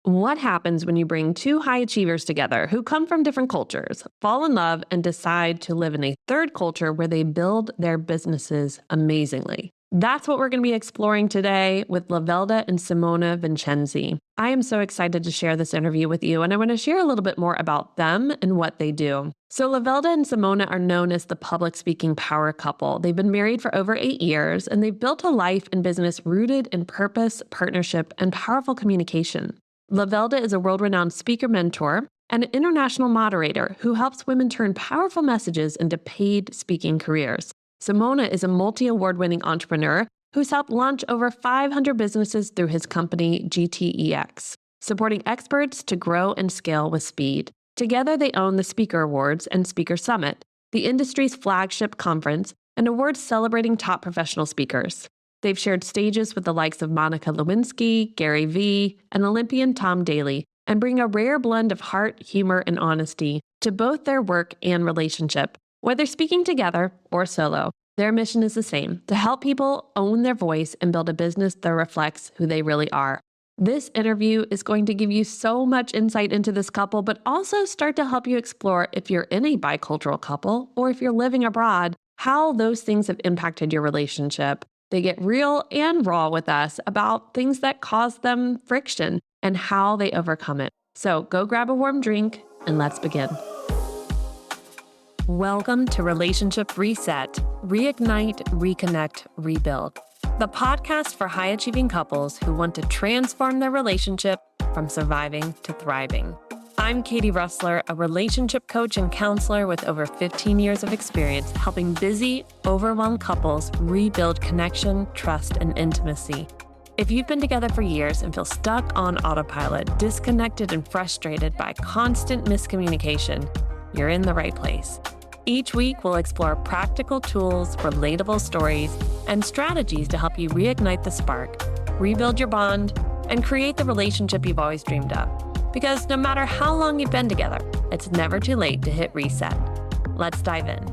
What happens when you bring two high achievers together who come from different cultures, fall in love, and decide to live in a third culture where they build their businesses amazingly? That's what we're going to be exploring today with Lovelda and Simone Vincenzi. I am so excited to share this interview with you, and I want to share a little bit more about them and what they do. So Lovelda and Simone are known as the public speaking power couple. They've been married for over 8 years, and they've built a life and business rooted in purpose, partnership, and powerful communication. Lovelda is a world-renowned speaker mentor and an international moderator who helps women turn powerful messages into paid speaking careers. Simone is a multi-award-winning entrepreneur who's helped launch over 500 businesses through his company, GTEX, supporting experts to grow and scale with speed. Together, they own the Speaker Awards and Speaker Summit, the industry's flagship conference, and awards celebrating top professional speakers. They've shared stages with the likes of Monica Lewinsky, Gary Vee, and Olympian Tom Daley, and bring a rare blend of heart, humor, and honesty to both their work and relationship. Whether speaking together or solo, their mission is the same: to help people own their voice and build a business that reflects who they really are. This interview is going to give you so much insight into this couple, but also start to help you explore, if you're in a bicultural couple or if you're living abroad, how those things have impacted your relationship. They get real and raw with us about things that cause them friction and how they overcome it. So go grab a warm drink and let's begin. Welcome to Relationship Reset, Reignite, Reconnect, Rebuild, the podcast for high-achieving couples who want to transform their relationship from surviving to thriving. I'm Katie Russler, a relationship coach and counselor with over 15 years of experience helping busy, overwhelmed couples rebuild connection, trust, and intimacy. If you've been together for years and feel stuck on autopilot, disconnected and frustrated by constant miscommunication, you're in the right place. Each week, we'll explore practical tools, relatable stories, and strategies to help you reignite the spark, rebuild your bond, and create the relationship you've always dreamed of. Because no matter how long you've been together, it's never too late to hit reset. Let's dive in.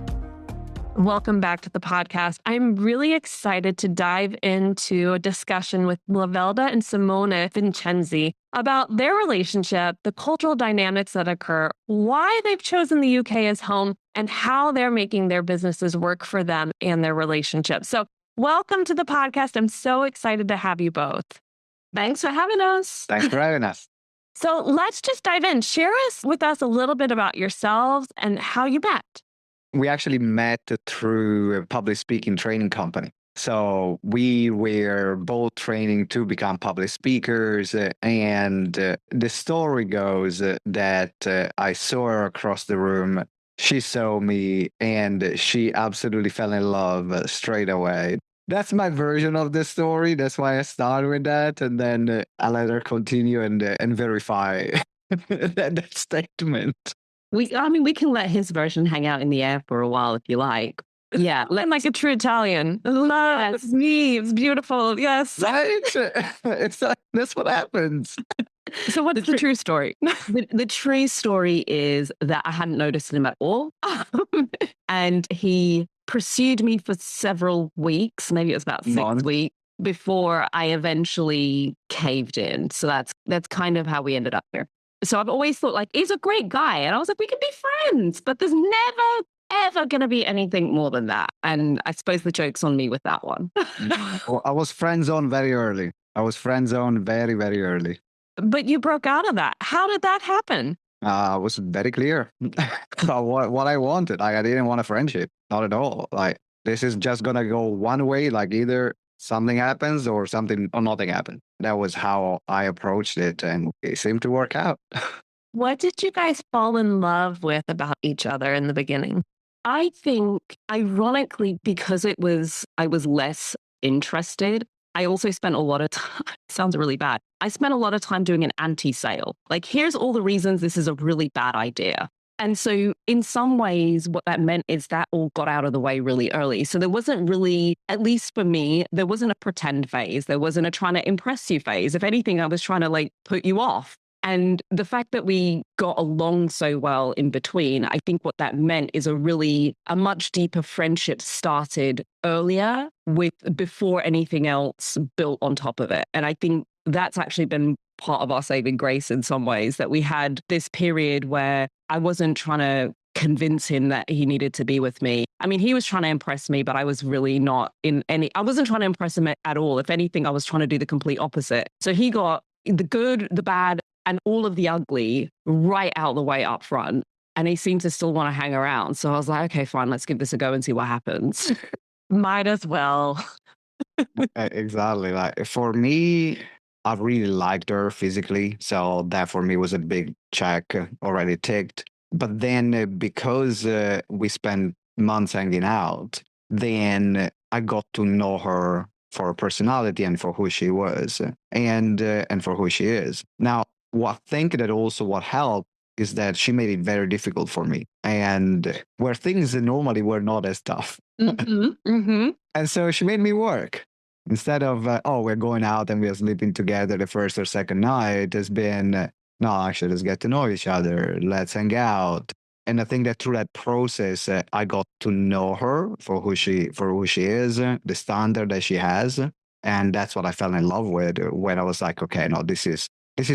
Welcome back to the podcast. I'm really excited to dive into a discussion with Lovelda and Simone Vincenzi about their relationship, the cultural dynamics that occur, why they've chosen the UK as home, and how they're making their businesses work for them and their relationship. So welcome to the podcast. I'm so excited to have you both. Thanks for having us. Thanks for having us. So let's just dive in. Share with us a little bit about yourselves and how you met. We actually met through a public speaking training company. So we were both training to become public speakers. And the story goes that I saw her across the room. She saw me and she absolutely fell in love straight away. That's my version of the story. That's why I started with that. And then I let her continue and verify that statement. We can let his version hang out in the air for a while if you like. Yeah. Like a true Italian. Love, it's me. It's beautiful. Yes. Right? That's what happens. So what's the true story? The true story is that I hadn't noticed him at all. And he pursued me for several weeks, maybe it was about 6 weeks, before I eventually caved in. So that's kind of how we ended up here. So I've always thought, like, he's a great guy. And I was like, we could be friends, but there's never, ever going to be anything more than that. And I suppose the joke's on me with that one. Well, I was friend zoned very early. I was friend zoned very, very early. But you broke out of that. How did that happen? I was very clear about what I wanted. I didn't want a friendship, not at all. Like, this is just going to go one way, like either something happens or nothing happens. That was how I approached it, and it seemed to work out. What did you guys fall in love with about each other in the beginning? I think, ironically, because I was less interested, I also spent a lot of time, sounds really bad. I spent a lot of time doing an anti-sale. Like, here's all the reasons this is a really bad idea. And so in some ways, what that meant is that all got out of the way really early. So there wasn't really, at least for me, there wasn't a pretend phase. There wasn't a trying to impress you phase. If anything, I was trying to like put you off. And the fact that we got along so well in between, I think what that meant is a much deeper friendship started earlier before anything else built on top of it. And I think that's actually been part of our saving grace in some ways, that we had this period where I wasn't trying to convince him that he needed to be with me. I mean, he was trying to impress me, but I was really not I wasn't trying to impress him at all. If anything, I was trying to do the complete opposite. So he got the good, the bad, and all of the ugly right out the way up front. And he seemed to still want to hang around. So I was like, okay, fine, let's give this a go and see what happens. Might as well. Exactly. Like for me, I really liked her physically. So that for me was a big check already ticked. But then because we spent months hanging out, then I got to know her for her personality and for who she was and for who she is. Now, what I think that also what helped is that she made it very difficult for me, and where things normally were not as tough. Mm-hmm, mm-hmm. And so she made me work. Instead of, oh, we're going out and we're sleeping together the first or second night, it's been, no, actually, let's get to know each other. Let's hang out. And I think that through that process, I got to know her for who she is, the standard that she has. And that's what I fell in love with when I was like, okay, no, this is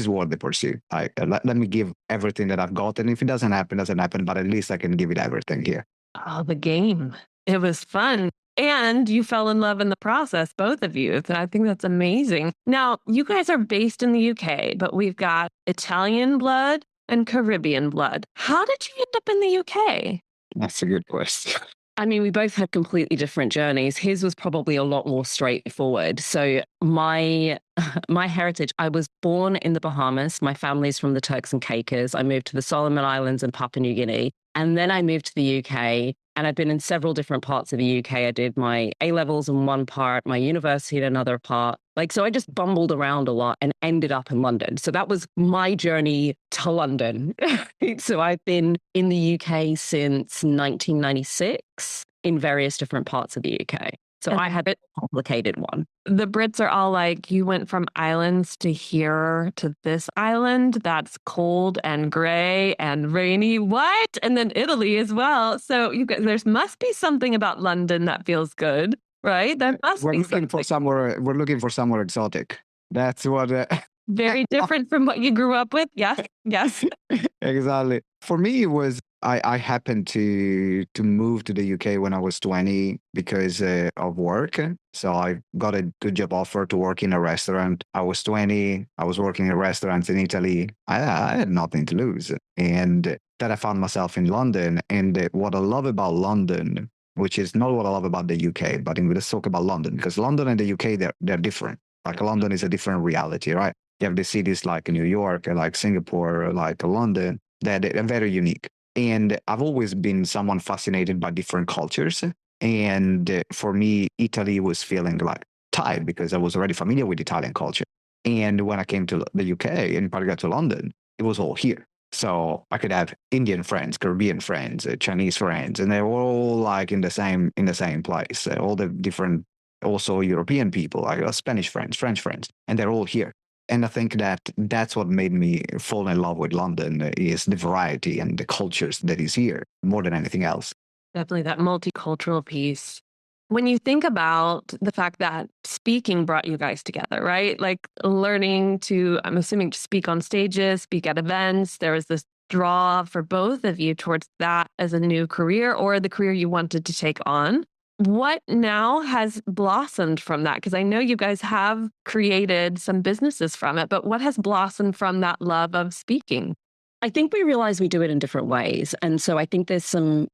worth the pursuit. Like, let me give everything that I've got. And if it doesn't happen, doesn't happen. But at least I can give it everything here. Oh, the game. It was fun. And you fell in love in the process, both of you. So I think that's amazing. Now, you guys are based in the UK, but we've got Italian blood and Caribbean blood. How did you end up in the UK? That's a good question. I mean, we both had completely different journeys. His was probably a lot more straightforward. So my heritage, I was born in the Bahamas. My family's from the Turks and Caicos. I moved to the Solomon Islands and Papua New Guinea. And then I moved to the UK, and I've been in several different parts of the UK. I did my A-levels in one part, my university in another part. So I just bumbled around a lot and ended up in London. So that was my journey to London. So I've been in the UK since 1996 in various different parts of the UK. So I had a complicated one. The Brits are all like, you went from islands to here to this island that's cold and gray and rainy. What? And then Italy as well. So you guys, there must be something about London that feels good, right? There must We're be looking for somewhere. We're looking for somewhere exotic. That's what. Very different from what you grew up with. Yes, yes. Exactly. For me, it was I happened to move to the UK when I was 20 because of work. So I got a good job offer to work in a restaurant. I was 20. I was working in restaurants in Italy. I had nothing to lose, and then I found myself in London. And what I love about London, which is not what I love about the UK, but let's talk about London, because London and the UK they're different. Like London is a different reality, right? You have the cities like New York, like Singapore, like London, that are very unique. And I've always been someone fascinated by different cultures. And for me, Italy was feeling like tied because I was already familiar with Italian culture. And when I came to the UK, and in particular to London, it was all here. So I could have Indian friends, Caribbean friends, Chinese friends, and they were all like in the same place. All the different, also European people, like Spanish friends, French friends, and they're all here. And I think that that's what made me fall in love with London is the variety and the cultures that is here more than anything else. Definitely that multicultural piece. When you think about the fact that speaking brought you guys together, right? Like learning to, I'm assuming, to speak on stages, speak at events, there was this draw for both of you towards that as a new career or the career you wanted to take on. What now has blossomed from that? Because I know you guys have created some businesses from it, but what has blossomed from that love of speaking? I think we realize we do it in different ways. And so I think there's some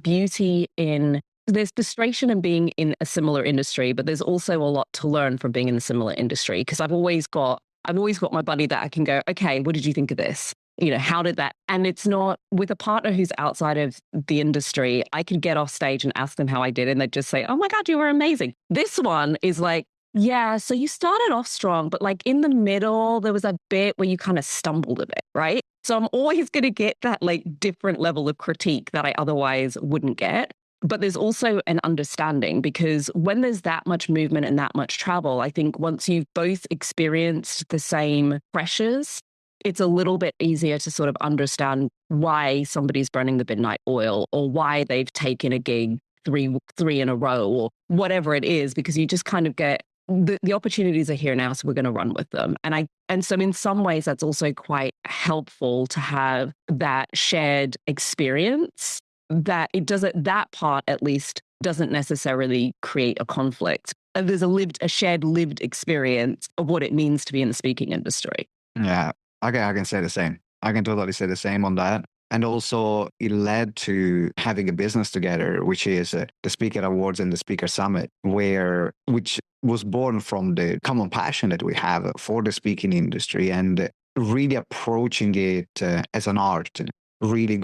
beauty in, there's frustration in being in a similar industry, but there's also a lot to learn from being in a similar industry. Because I've always got my buddy that I can go, okay, what did you think of this? How did that? And it's not with a partner who's outside of the industry. I can get off stage and ask them how I did, and they'd just say, oh my God, you were amazing. This one is like, yeah, so you started off strong, but like in the middle, there was a bit where you kind of stumbled a bit, right? So I'm always going to get that like different level of critique that I otherwise wouldn't get. But there's also an understanding, because when there's that much movement and that much travel, I think once you've both experienced the same pressures, it's a little bit easier to sort of understand why somebody's burning the midnight oil or why they've taken a gig three in a row or whatever it is, because you just kind of get the opportunities are here now, so we're going to run with them. And so in some ways, that's also quite helpful to have that shared experience, that it doesn't, that part at least doesn't necessarily create a conflict. There's a shared lived experience of what it means to be in the speaking industry. Yeah, I can say the same. I can totally say the same on that. And also, it led to having a business together, which is the Speaker Awards and the Speaker Summit, which was born from the common passion that we have for the speaking industry and really approaching it as an art, really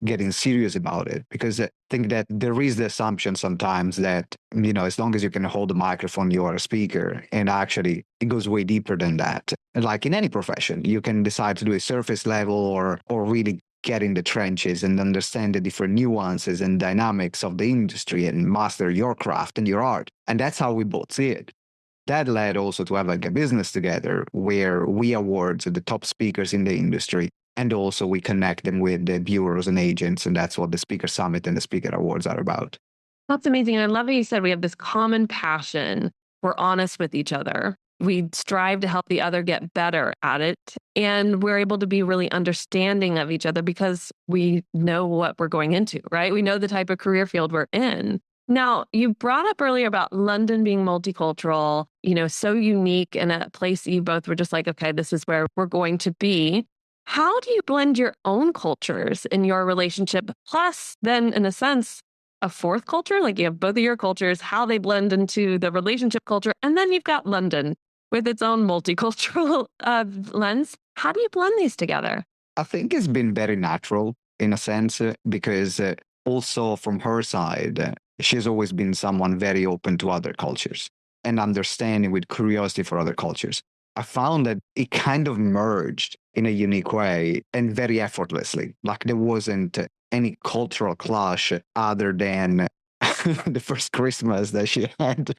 getting serious about it. Because I think that there is the assumption sometimes that, as long as you can hold the microphone, you are a speaker. And actually, it goes way deeper than that. Like in any profession, you can decide to do a surface level or really get in the trenches and understand the different nuances and dynamics of the industry and master your craft and your art. And that's how we both see it. That led also to have like a business together where we award the top speakers in the industry. And also we connect them with the bureaus and agents. And that's what the Speaker Summit and the Speaker Awards are about. That's amazing. I love how you said we have this common passion. We're honest with each other. We strive to help the other get better at it. And we're able to be really understanding of each other because we know what we're going into, right? We know the type of career field we're in. Now, you brought up earlier about London being multicultural, so unique, and a place that you both were just like, okay, this is where we're going to be. How do you blend your own cultures in your relationship? Plus, then, in a sense, a fourth culture, like you have both of your cultures, how they blend into the relationship culture. And then you've got London with its own multicultural lens. How do you blend these together? I think it's been very natural in a sense, because also from her side, she's always been someone very open to other cultures and understanding with curiosity for other cultures. I found that it kind of merged in a unique way and very effortlessly. Like there wasn't any cultural clash other than the first Christmas that she had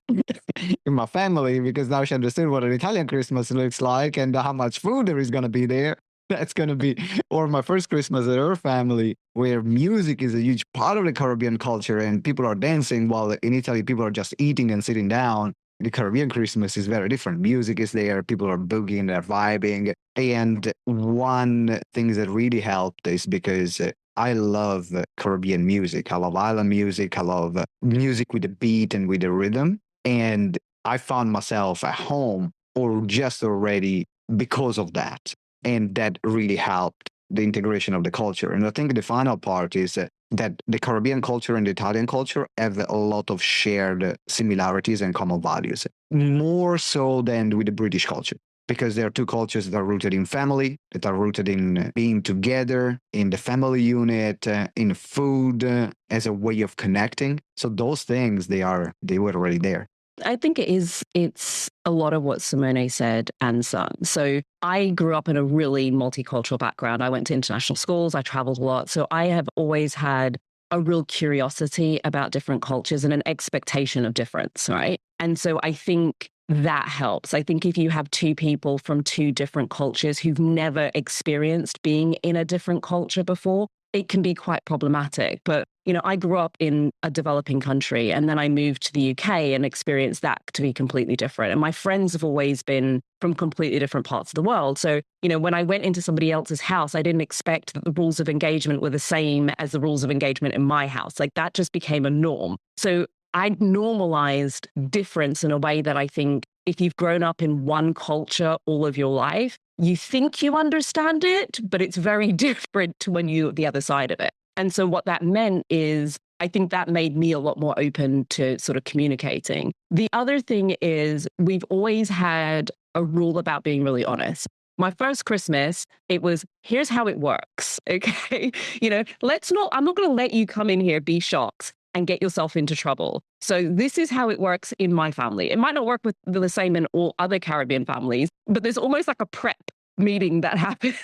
in my family, because now she understood what an Italian Christmas looks like and how much food there is going to be there. That's going to be, or my first Christmas at her family, where music is a huge part of the Caribbean culture and people are dancing, while in Italy, people are just eating and sitting down. The Caribbean Christmas is very different. Music is there, people are boogieing, they're vibing. And one thing that really helped is because I love Caribbean music. I love island music. I love music with a beat and with a rhythm. And I found myself at home or just already because of that. And that really helped the integration of the culture. And I think the final part is that the Caribbean culture and the Italian culture have a lot of shared similarities and common values, more so than with the British culture. Because there are two cultures that are rooted in family, that are rooted in being together, in the family unit, in food, as a way of connecting. So those things, they were already there. I think it's a lot of what Simone said and some. So I grew up in a really multicultural background. I went to international schools, I traveled a lot. So I have always had a real curiosity about different cultures and an expectation of difference, right? And so I think that helps. I think if you have two people from two different cultures who've never experienced being in a different culture before, it can be quite problematic. But, I grew up in a developing country and then I moved to the UK and experienced that to be completely different. And my friends have always been from completely different parts of the world. So, when I went into somebody else's house, I didn't expect that the rules of engagement were the same as the rules of engagement in my house. Like that just became a norm. So I normalized difference in a way that I think if you've grown up in one culture all of your life, you think you understand it, but it's very different to when you're at the other side of it. And so what that meant is, I think that made me a lot more open to sort of communicating. The other thing is we've always had a rule about being really honest. My first Christmas, it was, here's how it works. Okay. I'm not going to let you come in here, be shocked and get yourself into trouble. So this is how it works in my family. It might not work with the same in all other Caribbean families, but there's almost like a prep meeting that happens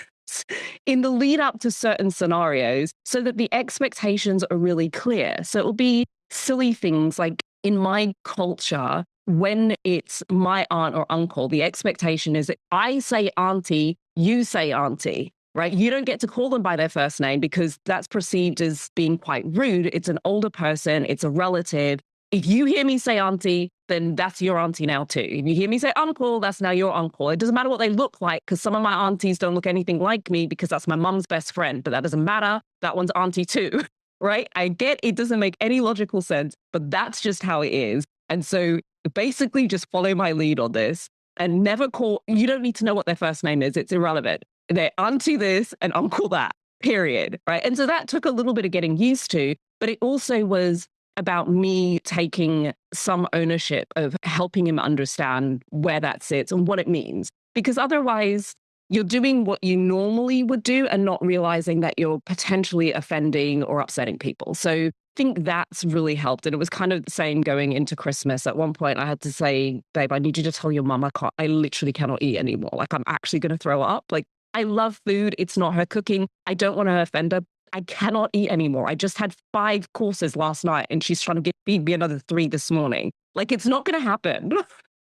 in the lead up to certain scenarios so that the expectations are really clear. So it'll be silly things like in my culture, when it's my aunt or uncle, the expectation is that I say auntie, you say auntie. Right? You don't get to call them by their first name because that's perceived as being quite rude. It's an older person. It's a relative. If you hear me say auntie, then that's your auntie now too. If you hear me say uncle, that's now your uncle. It doesn't matter what they look like, because some of my aunties don't look anything like me because that's my mum's best friend, but that doesn't matter. That one's auntie too, right? I get it doesn't make any logical sense, but that's just how it is. And so basically just follow my lead on this and never call, you don't need to know what their first name is. It's irrelevant. They're auntie this and uncle that, period, right? And so that took a little bit of getting used to, but it also was about me taking some ownership of helping him understand where that sits and what it means. Because otherwise, you're doing what you normally would do and not realizing that you're potentially offending or upsetting people. So I think that's really helped. And it was kind of the same going into Christmas. At one point, I had to say, babe, I need you to tell your mum I literally cannot eat anymore. Like, I'm actually going to throw up. Like, I love food. It's not her cooking. I don't want to offend her. I cannot eat anymore. I just had 5 courses last night and she's trying to feed me another 3 this morning. Like, it's not going to happen.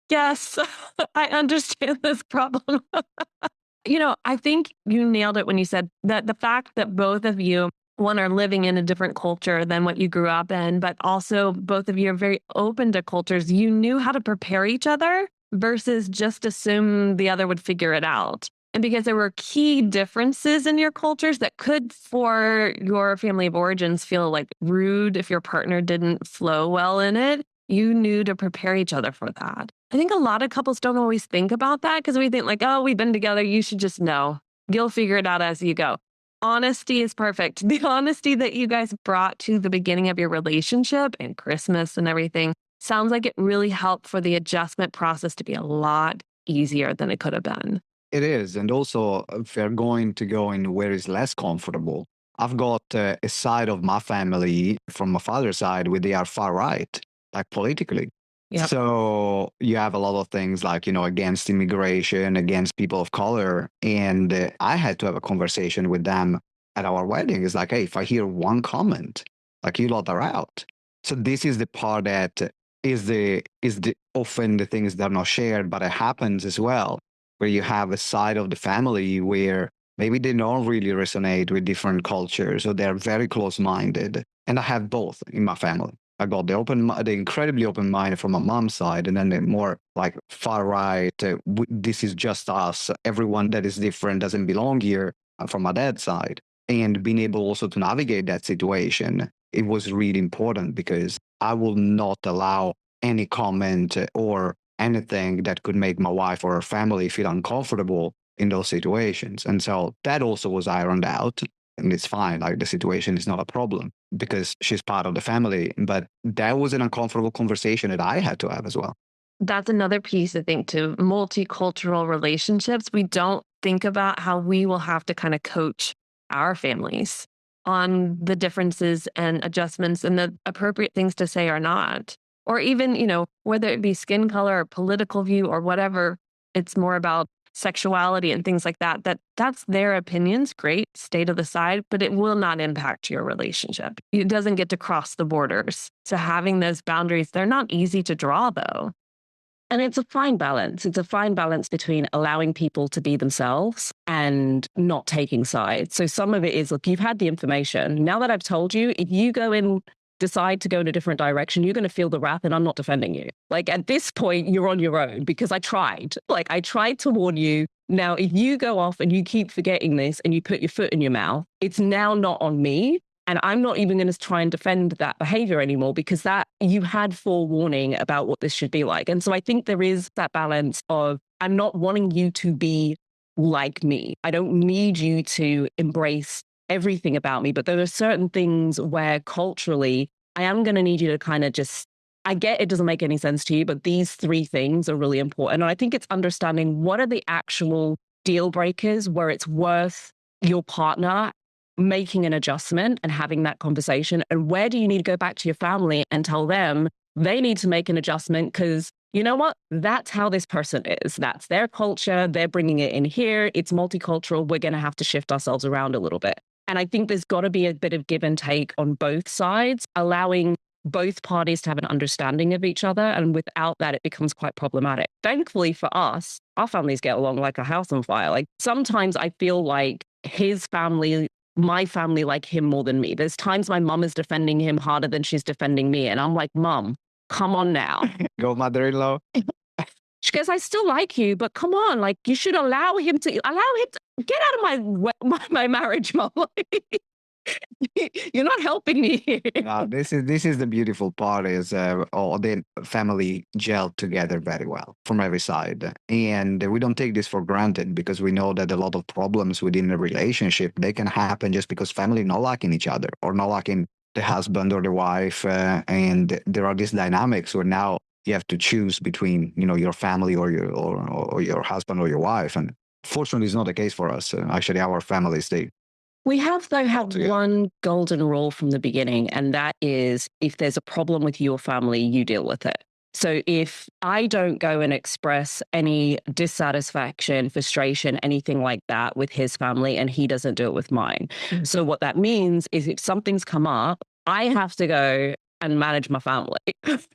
Yes, I understand this problem. I think you nailed it when you said that the fact that both of you, one, are living in a different culture than what you grew up in, but also both of you are very open to cultures. You knew how to prepare each other versus just assume the other would figure it out. And because there were key differences in your cultures that could, for your family of origins, feel like rude if your partner didn't flow well in it, you knew to prepare each other for that. I think a lot of couples don't always think about that because we think like, oh, we've been together. You should just know. You'll figure it out as you go. Honesty is perfect. The honesty that you guys brought to the beginning of your relationship and Christmas and everything sounds like it really helped for the adjustment process to be a lot easier than it could have been. It is. And also, if you're going to go in where it's less comfortable, I've got a side of my family from my father's side where they are far right, like politically. Yep. So you have a lot of things like, against immigration, against people of color. And I had to have a conversation with them at our wedding. It's like, hey, if I hear one comment, like, you lot are out. So this is the part that is the often the things that are not shared, but it happens as well, where you have a side of the family where maybe they don't really resonate with different cultures, or they're very close-minded. And I have both in my family. I got the incredibly open-minded from my mom's side, and then the more like far right, this is just us. Everyone that is different doesn't belong here, from my dad's side. And being able also to navigate that situation, it was really important because I will not allow any comment or anything that could make my wife or her family feel uncomfortable in those situations. And so that also was ironed out. And it's fine. Like, the situation is not a problem because she's part of the family. But that was an uncomfortable conversation that I had to have as well. That's another piece, I think, to multicultural relationships. We don't think about how we will have to kind of coach our families on the differences and adjustments and the appropriate things to say or not. Or even, whether it be skin color or political view or whatever, it's more about sexuality and things like that, that's their opinions. Great, stay to the side, but it will not impact your relationship. It doesn't get to cross the borders. So having those boundaries, they're not easy to draw though. And it's a fine balance. It's a fine balance between allowing people to be themselves and not taking sides. So some of it is, look, you've had the information. Now that I've told you, if you decide to go in a different direction, you're going to feel the wrath and I'm not defending you. Like, at this point, you're on your own because I tried. Like, I tried to warn you. Now, if you go off and you keep forgetting this and you put your foot in your mouth, it's now not on me. And I'm not even going to try and defend that behavior anymore because that you had forewarning about what this should be like. And so I think there is that balance of, I'm not wanting you to be like me. I don't need you to embrace everything about me, but there are certain things where culturally, I am going to need you to kind of I get it doesn't make any sense to you, but these 3 things are really important. And I think it's understanding what are the actual deal breakers where it's worth your partner making an adjustment and having that conversation. And where do you need to go back to your family and tell them they need to make an adjustment because you know what? That's how this person is. That's their culture. They're bringing it in here. It's multicultural. We're going to have to shift ourselves around a little bit. And I think there's got to be a bit of give and take on both sides, allowing both parties to have an understanding of each other. And without that, it becomes quite problematic. Thankfully for us, our families get along like a house on fire. Like, sometimes I feel like his family, my family, like him more than me. There's times my mum is defending him harder than she's defending me. And I'm like, Mum, come on now. Go mother-in-law. She goes, I still like you, but come on, like you should allow him to get out of my marriage, Mom. You're not helping me here. This is the beautiful part is all the family gelled together very well from every side, and we don't take this for granted because we know that a lot of problems within a relationship they can happen just because family not liking each other or not liking the husband or the wife, and there are these dynamics where now you have to choose between your family or your husband or your wife, and fortunately, it's not the case for us. Actually, our families We have, though, had one golden rule from the beginning, and that is if there's a problem with your family, you deal with it. So if I don't go and express any dissatisfaction, frustration, anything like that with his family, and he doesn't do it with mine. Mm-hmm. So what that means is if something's come up, I have to go and manage my family,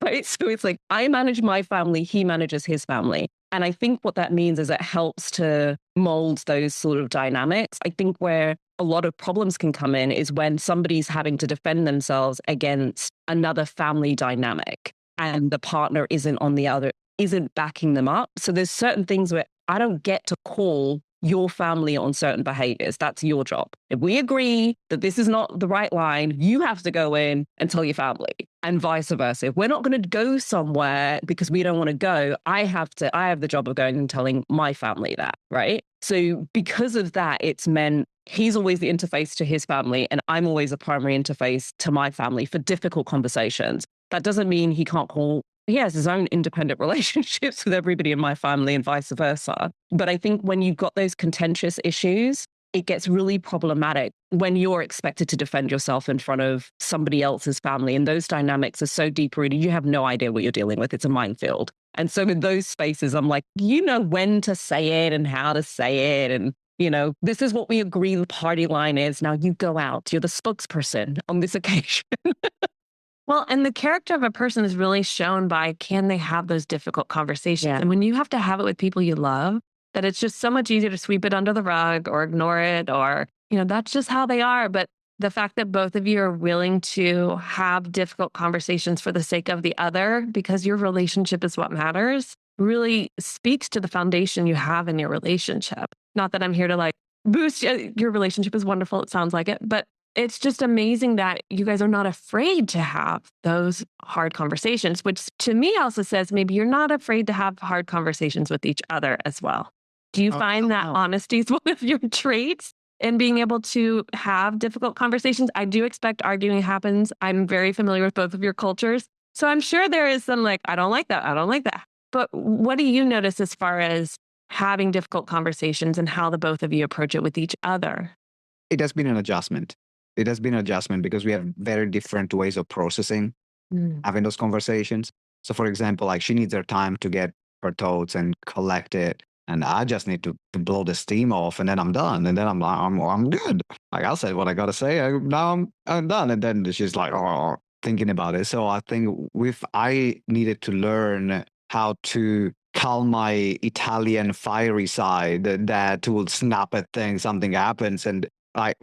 right? So it's like I manage my family, he manages his family. And I think what that means is it helps to mold those sort of dynamics. I think where a lot of problems can come in is when somebody's having to defend themselves against another family dynamic and the partner isn't backing them up. So there's certain things where I don't get to call your family on certain behaviors. That's your job. If we agree that this is not the right line, you have to go in and tell your family, and vice versa. If we're not going to go somewhere because we don't want to go, I have the job of going and telling my family that, right? So because of that, it's meant he's always the interface to his family, and I'm always a primary interface to my family for difficult conversations. That doesn't mean he has his own independent relationships with everybody in my family and vice versa. But I think when you've got those contentious issues, it gets really problematic when you're expected to defend yourself in front of somebody else's family. And those dynamics are so deep-rooted, you have no idea what you're dealing with. It's a minefield. And so in those spaces, I'm like, you know when to say it and how to say it. And, this is what we agree the party line is. Now you go out. You're the spokesperson on this occasion. Well, and the character of a person is really shown by can they have those difficult conversations? Yeah. And when you have to have it with people you love, that it's just so much easier to sweep it under the rug or ignore it or, that's just how they are. But the fact that both of you are willing to have difficult conversations for the sake of the other, because your relationship is what matters, really speaks to the foundation you have in your relationship. Not that I'm here to boost your relationship is wonderful. It sounds like it, but it's just amazing that you guys are not afraid to have those hard conversations, which to me also says maybe you're not afraid to have hard conversations with each other as well. Do you find that honesty is one of your traits in being able to have difficult conversations? I do expect arguing happens. I'm very familiar with both of your cultures. So I'm sure there is some I don't like that. I don't like that. But what do you notice as far as having difficult conversations and how the both of you approach it with each other? It has been an adjustment. It has been an adjustment because we have very different ways of processing, having those conversations. So, for example, she needs her time to get her thoughts and collect it, and I just need to blow the steam off, and then I'm done, and then I'm good. I said what I gotta say. Now I'm done, and then she's thinking about it. So I think I needed to learn how to calm my Italian fiery side that will snap at things, something happens, and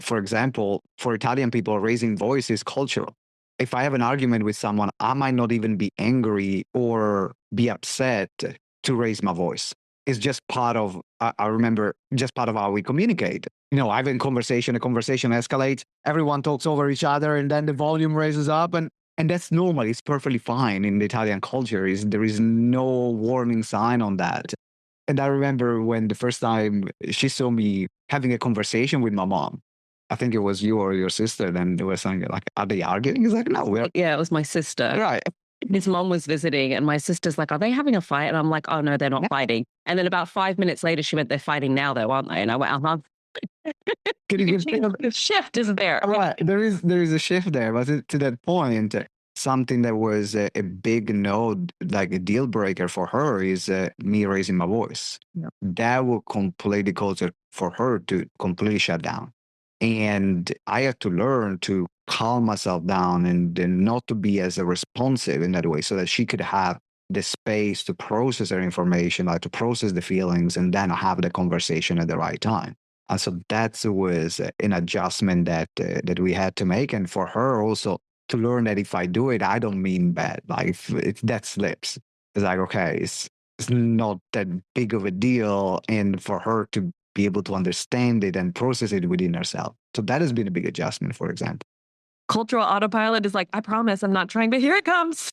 for example, for Italian people, raising voice is cultural. If I have an argument with someone, I might not even be angry or be upset to raise my voice. It's just part of, I remember, just part of how we communicate. I have a conversation escalates, everyone talks over each other, and then the volume raises up, and that's normal. It's perfectly fine in the Italian culture. There is no warning sign on that. And I remember when the first time she saw me having a conversation with my mom, I think it was you or your sister, then they were saying, are they arguing? It's no, Yeah, it was my sister. Right. His mom was visiting, and my sister's like, are they having a fight? And I'm like, oh, no, they're not fighting. And then about 5 minutes later, she went, they're fighting now, though, aren't they? And I went, the shift is there. Right. There is a shift there. But to that point, something that was a big no, a deal breaker for her is me raising my voice. Yeah. That will completely cause it for her to completely shut down. And I had to learn to calm myself down and not to be as responsive in that way so that she could have the space to process her information, to process the feelings, and then have the conversation at the right time. And so that was an adjustment that we had to make. And for her also to learn that if I do it, I don't mean bad. Like if that slips, it's like, okay, it's not that big of a deal. And for her to be able to understand it and process it within herself. So that has been a big adjustment, for example. Cultural autopilot is like, I promise I'm not trying, but here it comes.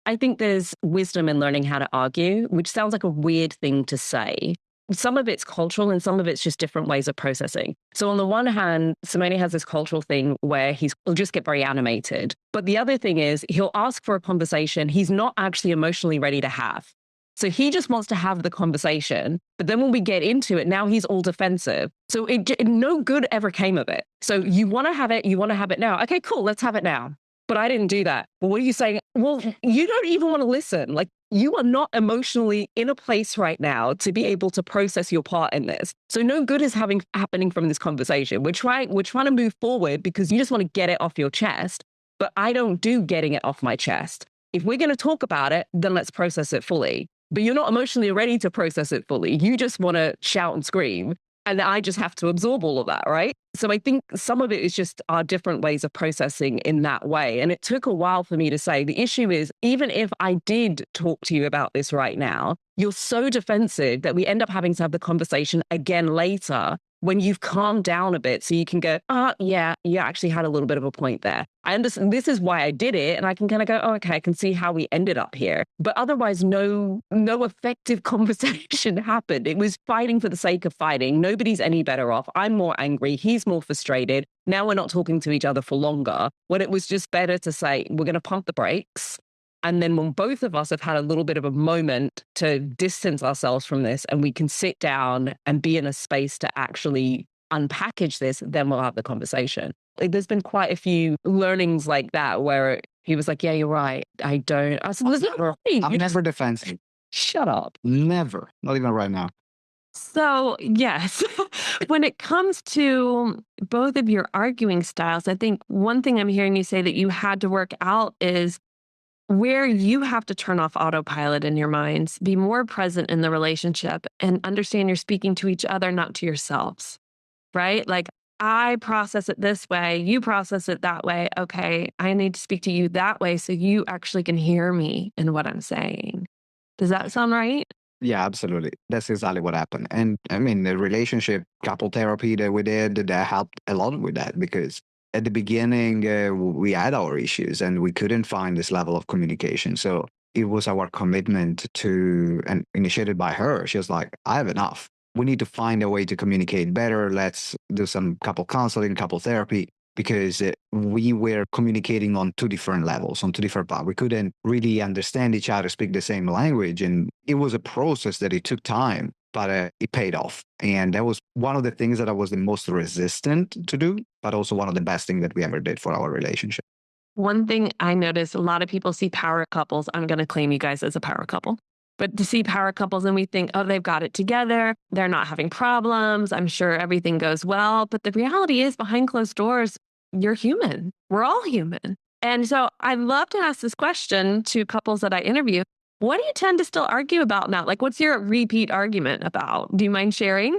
I think there's wisdom in learning how to argue, which sounds like a weird thing to say. Some of it's cultural and some of it's just different ways of processing. So on the one hand, Simone has this cultural thing where he'll just get very animated. But the other thing is he'll ask for a conversation he's not actually emotionally ready to have. So he just wants to have the conversation. But then when we get into it, now he's all defensive. So no good ever came of it. So you want to have it now. Okay, cool, let's have it now. But I didn't do that. Well, what are you saying? Well, you don't even want to listen. Like, you are not emotionally in a place right now to be able to process your part in this. So no good is happening from this conversation. We're trying to move forward because you just want to get it off your chest. But I don't do getting it off my chest. If we're going to talk about it, then let's process it fully. But you're not emotionally ready to process it fully. You just want to shout and scream. And I just have to absorb all of that, right? So I think some of it is just our different ways of processing in that way. And it took a while for me to say, the issue is, even if I did talk to you about this right now, you're so defensive that we end up having to have the conversation again later when you've calmed down a bit so you can go, yeah, you actually had a little bit of a point there. I understand this is why I did it. And I can kind of go, oh, okay, I can see how we ended up here. But otherwise, no effective conversation happened. It was fighting for the sake of fighting. Nobody's any better off. I'm more angry. He's more frustrated. Now we're not talking to each other for longer, when it was just better to say, we're going to pump the brakes. And then when both of us have had a little bit of a moment to distance ourselves from this and we can sit down and be in a space to actually unpackage this, then we'll have the conversation. Like, there's been quite a few learnings like that where he was like, yeah, you're right. I said, I'm never defensive. Shut up. Never. Not even right now. So, yes, when it comes to both of your arguing styles, I think one thing I'm hearing you say that you had to work out is where you have to turn off autopilot in your minds, be more present in the relationship, and understand you're speaking to each other, not to yourselves, right? Like, I process it this way, you process it that way. Okay, I need to speak to you that way so you actually can hear me in what I'm saying. Does that sound right? Yeah, absolutely. That's exactly what happened. And I mean, the relationship couple therapy that we did, that helped a lot with that, because at the beginning, we had our issues and we couldn't find this level of communication. So it was our commitment to, and initiated by her. She was like, I have enough. We need to find a way to communicate better. Let's do some couple counseling, couple therapy, because we were communicating on two different levels, on two different parts. We couldn't really understand each other, speak the same language. And it was a process that it took time, but it paid off. And that was one of the things that I was the most resistant to do, but also one of the best things that we ever did for our relationship. One thing I noticed, a lot of people see power couples. I'm going to claim you guys as a power couple. But to see power couples and we think, oh, they've got it together. They're not having problems. I'm sure everything goes well. But the reality is, behind closed doors, you're human. We're all human. And so I love to ask this question to couples that I interview. What do you tend to still argue about now? Like, what's your repeat argument about? Do you mind sharing?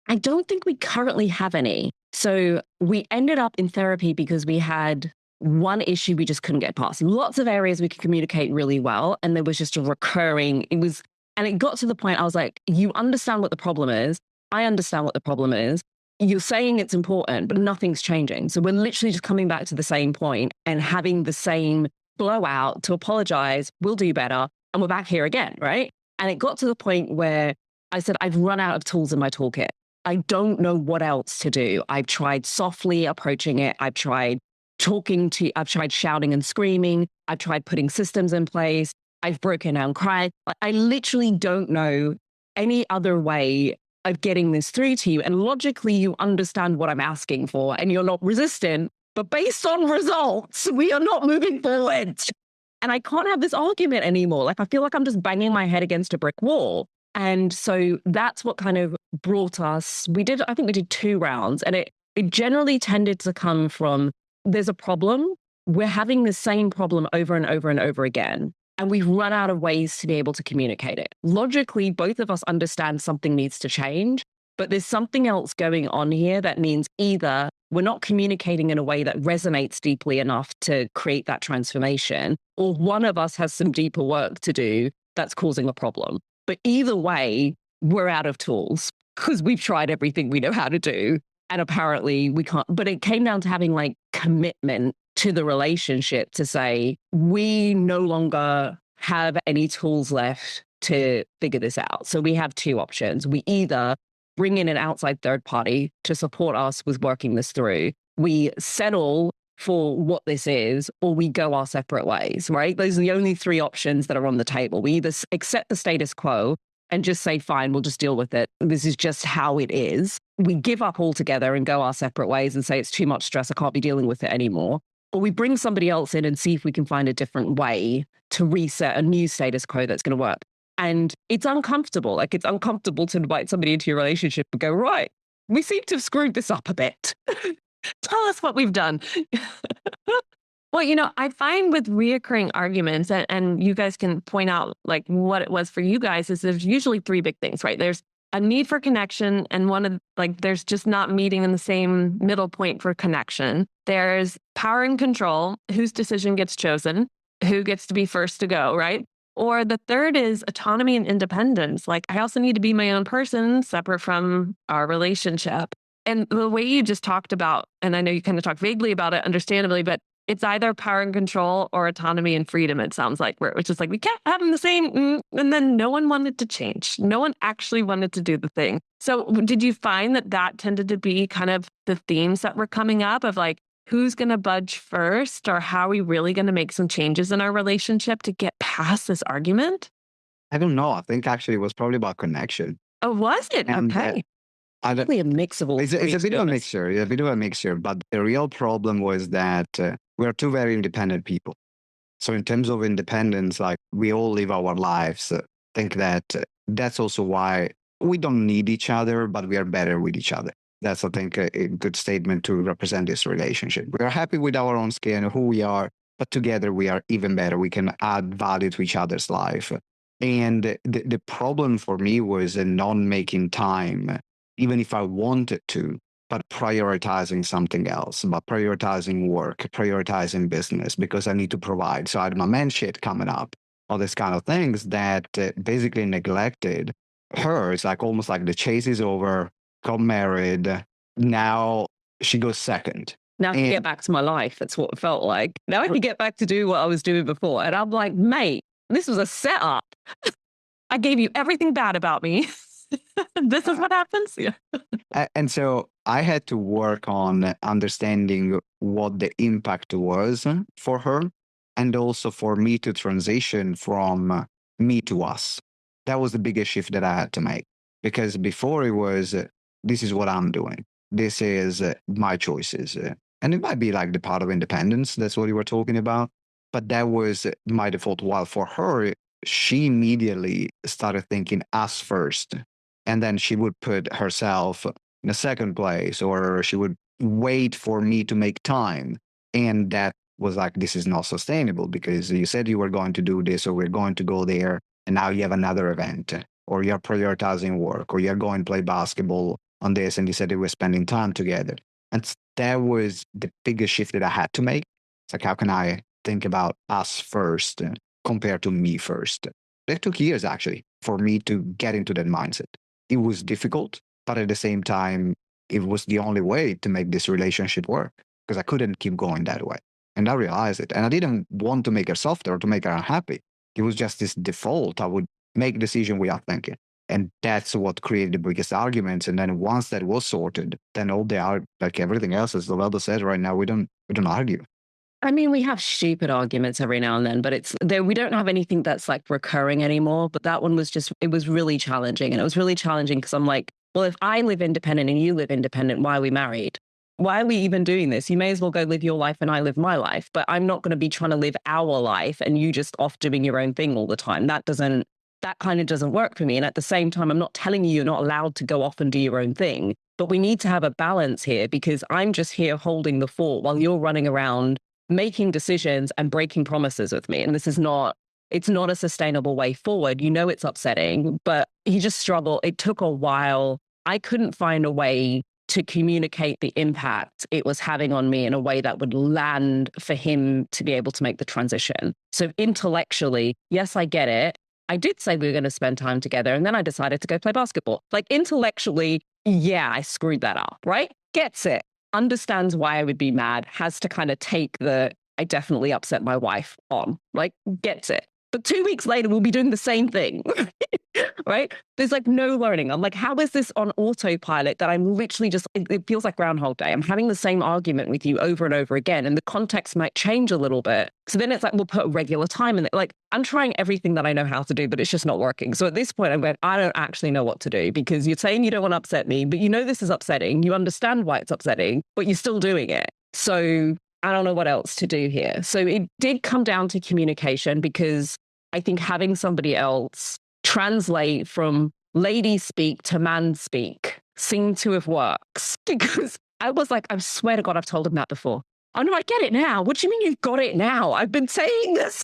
I don't think we currently have any. So we ended up in therapy because we had one issue we just couldn't get past. Lots of areas we could communicate really well. And there was just a recurring, and it got to the point I was like, you understand what the problem is. I understand what the problem is. You're saying it's important, but nothing's changing. So we're literally just coming back to the same point and having the same blowout to apologize. We'll do better. And we're back here again, right? And it got to the point where I said, I've run out of tools in my toolkit. I don't know what else to do. I've tried softly approaching it. I've tried shouting and screaming. I've tried putting systems in place. I've broken down, cried. I literally don't know any other way of getting this through to you. And logically, you understand what I'm asking for and you're not resistant. But based on results, we are not moving forward. And I can't have this argument anymore. Like, I feel like I'm just banging my head against a brick wall. And so that's what kind of brought us. I think we did 2 rounds, and it generally tended to come from, there's a problem. We're having the same problem over and over and over again. And we've run out of ways to be able to communicate it. Logically, both of us understand something needs to change, but there's something else going on here that means either we're not communicating in a way that resonates deeply enough to create that transformation, or one of us has some deeper work to do that's causing a problem. But either way, we're out of tools because we've tried everything we know how to do. And apparently we can't. But it came down to having like commitment to the relationship to say, we no longer have any tools left to figure this out. So we have two options. We either bring in an outside third party to support us with working this through. We settle for what this is, or we go our separate ways, right? Those are the only three options that are on the table. We either accept the status quo and just say, fine, we'll just deal with it. This is just how it is. We give up altogether and go our separate ways and say, it's too much stress, I can't be dealing with it anymore. Or we bring somebody else in and see if we can find a different way to reset a new status quo that's going to work. And it's uncomfortable. Like, it's uncomfortable to invite somebody into your relationship and go, right, we seem to have screwed this up a bit. Tell us what we've done. Well, I find with reoccurring arguments, and you guys can point out like what it was for you guys, is there's usually three big things, right? There's a need for connection, and there's just not meeting in the same middle point for connection. There's power and control, whose decision gets chosen, who gets to be first to go, right? Or the third is autonomy and independence. Like, I also need to be my own person separate from our relationship. And the way you just talked about, and I know you kind of talked vaguely about it, understandably, but it's either power and control or autonomy and freedom, it sounds like, where it's just like, we can't have them the same. And then no one wanted to change. No one actually wanted to do the thing. So did you find that tended to be kind of the themes that were coming up of like, who's going to budge first, or how are we really going to make some changes in our relationship to get past this argument? I don't know. I think actually it was probably about connection. Oh, was it? And, Okay. Probably a mix of all It's three, a bit to be of a honest. mixture. But the real problem was that we're two very independent people. So in terms of independence, like, we all live our lives. Think that that's also why we don't need each other, but we are better with each other. That's, I think, a good statement to represent this relationship. We are happy with our own skin, who we are, but together we are even better. We can add value to each other's life. And the problem for me was not making time, even if I wanted to, but prioritizing something else, but prioritizing work, prioritizing business, because I need to provide. So I had my man shit coming up, all these kind of things that basically neglected her. It's like almost like the chase is over, got married. Now she goes second. Now I can get back to my life. That's what it felt like. Now I can get back to do what I was doing before. And I'm like, mate, this was a setup. I gave you everything bad about me. This is what happens. Yeah. And so I had to work on understanding what the impact was for her, and also for me to transition from me to us. That was the biggest shift that I had to make, because before it was, this is what I'm doing. This is my choices. And it might be like the part of independence. That's what you were talking about. But that was my default. While for her, she immediately started thinking us first. And then she would put herself in a second place, or she would wait for me to make time. And that was like, this is not sustainable, because you said you were going to do this, or we're going to go there, and now you have another event, or you're prioritizing work, or you're going to play basketball on this, and you said you were spending time together. And that was the biggest shift that I had to make. It's like, how can I think about us first compared to me first? It took years, actually, for me to get into that mindset. It was difficult, but at the same time, it was the only way to make this relationship work, because I couldn't keep going that way. And I realized it. And I didn't want to make her softer or to make her unhappy. It was just this default. I would make a decision without thinking. And that's what created the biggest arguments. And then once that was sorted, then like everything else, as Lovelda said right now, we don't argue. I mean, we have stupid arguments every now and then, but we don't have anything that's like recurring anymore. But that one was it was really challenging. And it was really challenging because I'm like, well, if I live independent and you live independent, why are we married? Why are we even doing this? You may as well go live your life and I live my life. But I'm not going to be trying to live our life and you just off doing your own thing all the time. That kind of doesn't work for me. And at the same time, I'm not telling you you're not allowed to go off and do your own thing. But we need to have a balance here, because I'm just here holding the fort while you're running around making decisions and breaking promises with me. And it's not a sustainable way forward. You know, it's upsetting, but he just struggled. It took a while. I couldn't find a way to communicate the impact it was having on me in a way that would land for him to be able to make the transition. So intellectually, yes, I get it. I did say we were going to spend time together, and then I decided to go play basketball. Like intellectually, yeah, I screwed that up, right? Gets it. Understands why I would be mad, has to kind of take the, I definitely upset my wife on, like gets it. But 2 weeks later, we'll be doing the same thing, right? There's like no learning. I'm like, how is this on autopilot that I'm literally just, it feels like Groundhog Day. I'm having the same argument with you over and over again, and the context might change a little bit. So then it's like, we'll put a regular time in it. Like I'm trying everything that I know how to do, but it's just not working. So at this point, I'm going, I don't actually know what to do, because you're saying you don't want to upset me, but you know this is upsetting. You understand why it's upsetting, but you're still doing it. So I don't know what else to do here. So it did come down to communication, because I think having somebody else translate from lady speak to man speak seemed to have worked, because I was like, I swear to God, I've told him that before. Oh no, I get it now. What do you mean you've got it now? I've been saying this.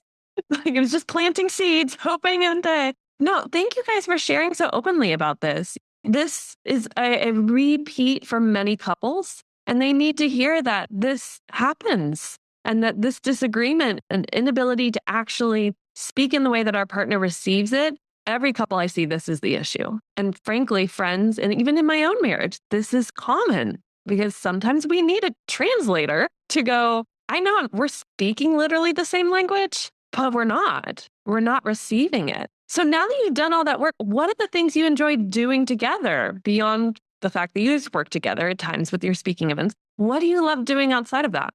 Like it was just planting seeds, hoping one day. No, thank you guys for sharing so openly about this. This is a repeat for many couples, and they need to hear that this happens, and that this disagreement and inability to actually speak in the way that our partner receives it. Every couple I see, this is the issue. And frankly, friends, and even in my own marriage, this is common, because sometimes we need a translator to go, I know we're speaking literally the same language, but we're not. We're not receiving it. So now that you've done all that work, what are the things you enjoy doing together beyond the fact that you just work together at times with your speaking events? What do you love doing outside of that?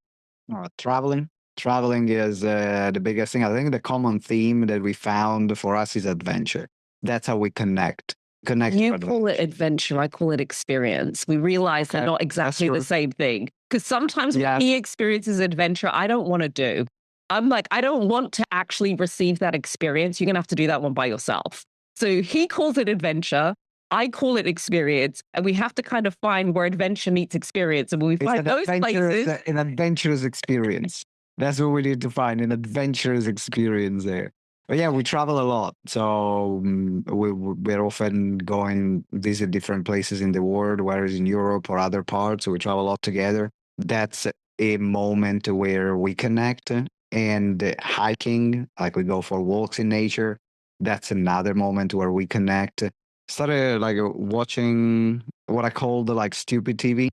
Traveling. Traveling is the biggest thing. I think the common theme that we found for us is adventure. That's how we connect. You call it adventure, I call it experience. We realize they're not exactly the same thing. Because sometimes when he experiences adventure, I don't want to do. I'm like, I don't want to actually receive that experience. You're going to have to do that one by yourself. So he calls it adventure. I call it experience. And we have to kind of find where adventure meets experience. And when we find those places. An adventurous experience. That's what we need to find, an adventurous experience there. But yeah, we travel a lot. So we're often going visit different places in the world, whether it's in Europe or other parts. So we travel a lot together. That's a moment where we connect. And hiking, like we go for walks in nature. That's another moment where we connect. Started like watching what I call the like stupid TV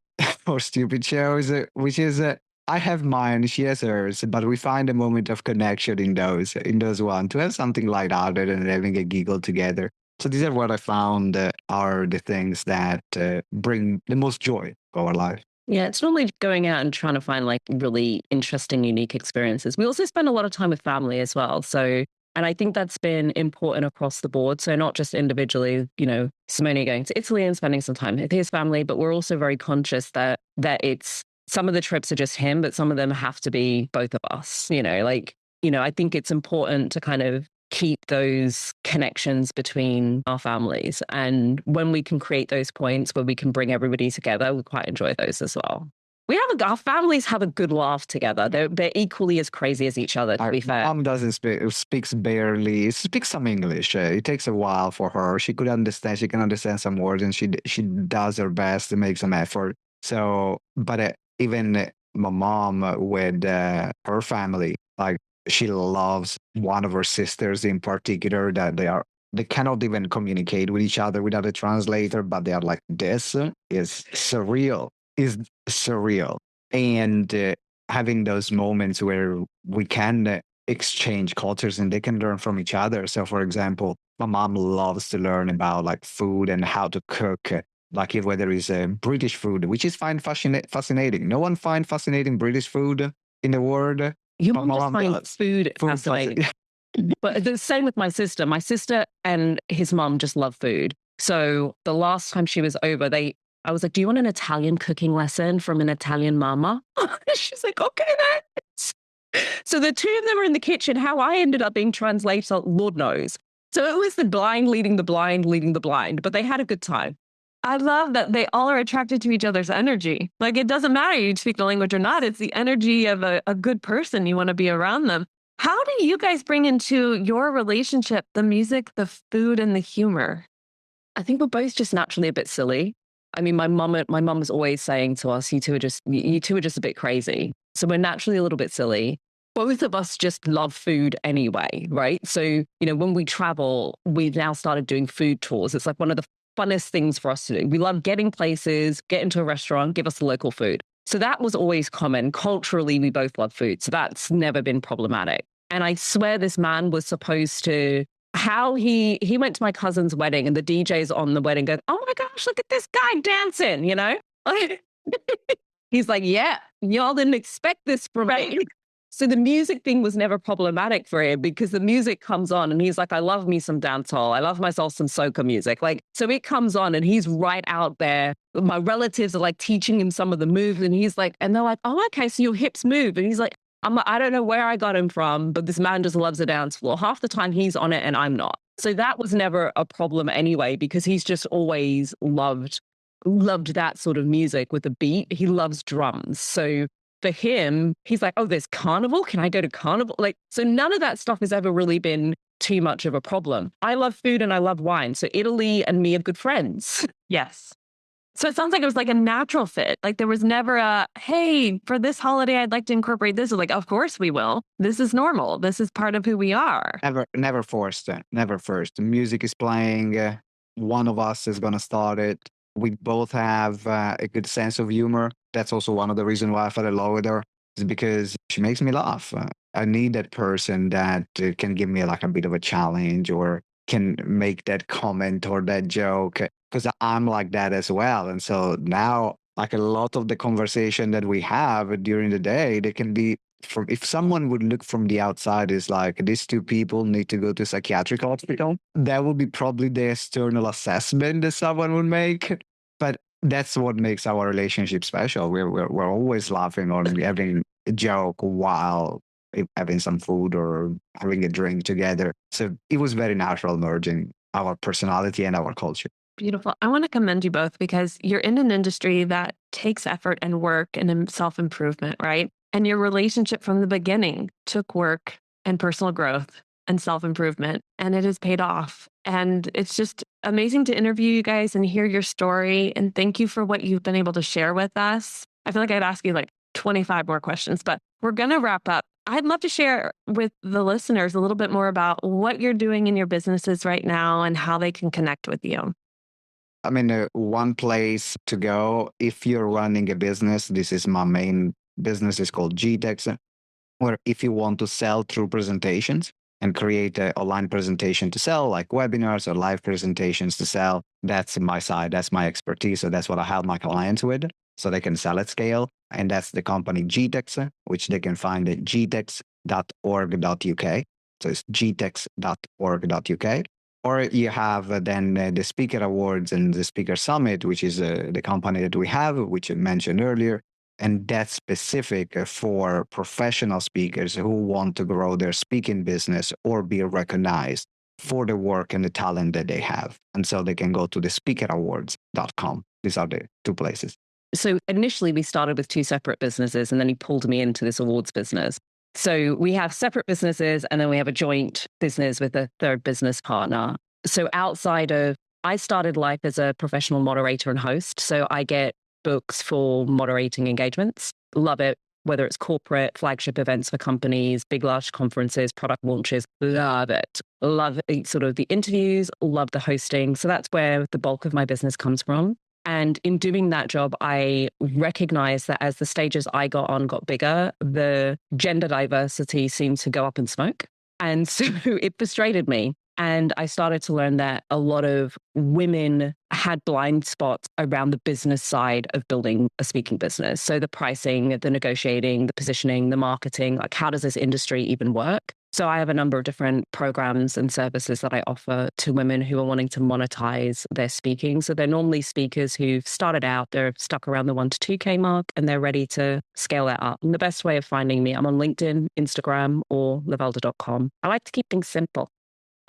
or stupid shows, which is I have mine, she has hers, but we find a moment of connection in those one to have something lighthearted and having a giggle together. So these are what I found are the things that bring the most joy to our life. Yeah, it's normally going out and trying to find like really interesting, unique experiences. We also spend a lot of time with family as well. So, and I think that's been important across the board. So not just individually, you know, Simone going to Italy and spending some time with his family, but we're also very conscious that it's, some of the trips are just him, but some of them have to be both of us, you know, like, you know, I think it's important to kind of keep those connections between our families. And when we can create those points where we can bring everybody together, we quite enjoy those as well. Our families have a good laugh together. They're equally as crazy as each other, to be fair. Mom doesn't speaks barely, speaks some English. It takes a while for her. She can understand some words, and she does her best to make some effort. So, but even my mom with her family, like she loves one of her sisters in particular that they cannot even communicate with each other without a translator, but they are like, this is surreal. And having those moments where we can exchange cultures and they can learn from each other. So for example, my mom loves to learn about like food and how to cook. Like if whether it's British food, which is fascinating. No one finds fascinating British food in the world. You mom just find food fascinating. But the same with my sister. My sister and his mom just love food. So the last time she was over, I was like, do you want an Italian cooking lesson from an Italian mama? She's like, okay, then. So the two of them are in the kitchen. How I ended up being translator, Lord knows. So it was the blind leading the blind, leading the blind, but they had a good time. I love that they all are attracted to each other's energy. Like it doesn't matter you speak the language or not. It's the energy of a good person. You want to be around them. How do you guys bring into your relationship the music, the food, and the humor? I think we're both just naturally a bit silly. I mean, my mum was always saying to us, you two are just a bit crazy. So we're naturally a little bit silly. Both of us just love food anyway, right? So, when we travel, we've now started doing food tours. It's like one of the funnest things for us to do. We love getting places, get into a restaurant, give us the local food. So that was always common. Culturally, we both love food. So that's never been problematic. And I swear this man was supposed to, how he went to my cousin's wedding and the DJ's on the wedding going, oh my gosh, look at this guy dancing, He's like, yeah, y'all didn't expect this from me. So the music thing was never problematic for him because the music comes on and he's like, I love me some dancehall. I love myself some soca music. So it comes on and he's right out there. My relatives are like teaching him some of the moves and he's like, and they're like, oh, okay, so your hips move. And he's like, I don't know where I got him from, but this man just loves a dance floor. Half the time he's on it and I'm not. So that was never a problem anyway, because he's just always loved that sort of music with a beat. He loves drums. So for him, he's like, oh, there's carnival? Can I go to carnival? So none of that stuff has ever really been too much of a problem. I love food and I love wine. So Italy and me are good friends. Yes. So it sounds like it was like a natural fit. Like there was never a, hey, for this holiday, I'd like to incorporate this. It's like, of course we will. This is normal. This is part of who we are. Never forced. Never forced. The music is playing. One of us is going to start it. We both have a good sense of humor. That's also one of the reasons why I fell in love with her, is because she makes me laugh. I need that person that can give me like a bit of a challenge or can make that comment or that joke, because I'm like that as well. And so now, like a lot of the conversation that we have during the day, they can be from, if someone would look from the outside, is like these two people need to go to a psychiatric hospital. That would be probably the external assessment that someone would make. But that's what makes our relationship special. We're always laughing or having a joke while having some food or having a drink together. So it was very natural merging our personality and our culture. Beautiful. I want to commend you both because you're in an industry that takes effort and work and self-improvement, right? And your relationship from the beginning took work and personal growth and self-improvement, and it has paid off. And it's just amazing to interview you guys and hear your story. And thank you for what you've been able to share with us. I feel like I'd ask you like 25 more questions, but we're going to wrap up. I'd love to share with the listeners a little bit more about what you're doing in your businesses right now and how they can connect with you. I mean, one place to go if you're running a business, this is my main business, is called GTEx, where if you want to sell through presentations and create an online presentation to sell, like webinars or live presentations to sell, that's my side, that's my expertise. So that's what I help my clients with, so they can sell at scale. And that's the company GTEx, which they can find at gtex.org.uk. So it's gtex.org.uk. Or you have then the Speaker Awards and the Speaker Summit, which is the company that we have, which I mentioned earlier. And that's specific for professional speakers who want to grow their speaking business or be recognized for the work and the talent that they have. And so they can go to the speakerawards.com. These are the two places. So initially we started with two separate businesses and then he pulled me into this awards business. So we have separate businesses and then we have a joint business with a third business partner. So I started life as a professional moderator and host. So I get books for moderating engagements. Love it. Whether it's corporate, flagship events for companies, big, large conferences, product launches, love it. Love sort of the interviews, love the hosting. So that's where the bulk of my business comes from. And in doing that job, I recognized that as the stages I got on got bigger, the gender diversity seemed to go up in smoke. And so it frustrated me. And I started to learn that a lot of women had blind spots around the business side of building a speaking business. So the pricing, the negotiating, the positioning, the marketing, like how does this industry even work? So I have a number of different programs and services that I offer to women who are wanting to monetize their speaking. So they're normally speakers who've started out, they're stuck around the 1 to 2K mark, and they're ready to scale that up. And the best way of finding me, I'm on LinkedIn, Instagram, or lovelda.com. I like to keep things simple.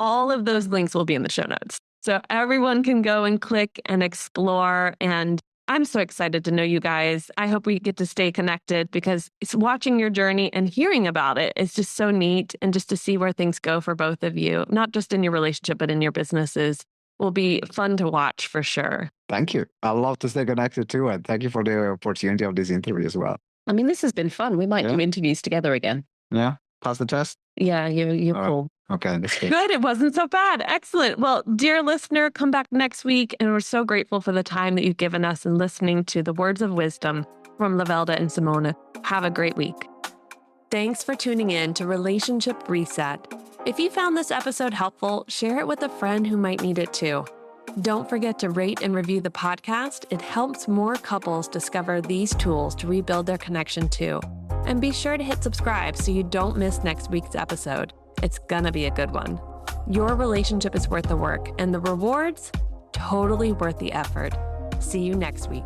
All of those links will be in the show notes. So everyone can go and click and explore. And I'm so excited to know you guys. I hope we get to stay connected because it's watching your journey and hearing about it is just so neat. And just to see where things go for both of you, not just in your relationship, but in your businesses. will be fun to watch for sure. Thank you. I love to stay connected too. And thank you for the opportunity of this interview as well. I mean, this has been fun. We might do interviews together again. Yeah. Pass the test? Yeah, you're cool. Okay. That's good. Good. It wasn't so bad. Excellent. Well, dear listener, come back next week. And we're so grateful for the time that you've given us and listening to the words of wisdom from Lovelda and Simone. Have a great week. Thanks for tuning in to Relationship Reset. If you found this episode helpful, share it with a friend who might need it too. Don't forget to rate and review the podcast. It helps more couples discover these tools to rebuild their connection too. And be sure to hit subscribe so you don't miss next week's episode. It's gonna be a good one. Your relationship is worth the work, and the rewards, totally worth the effort. See you next week.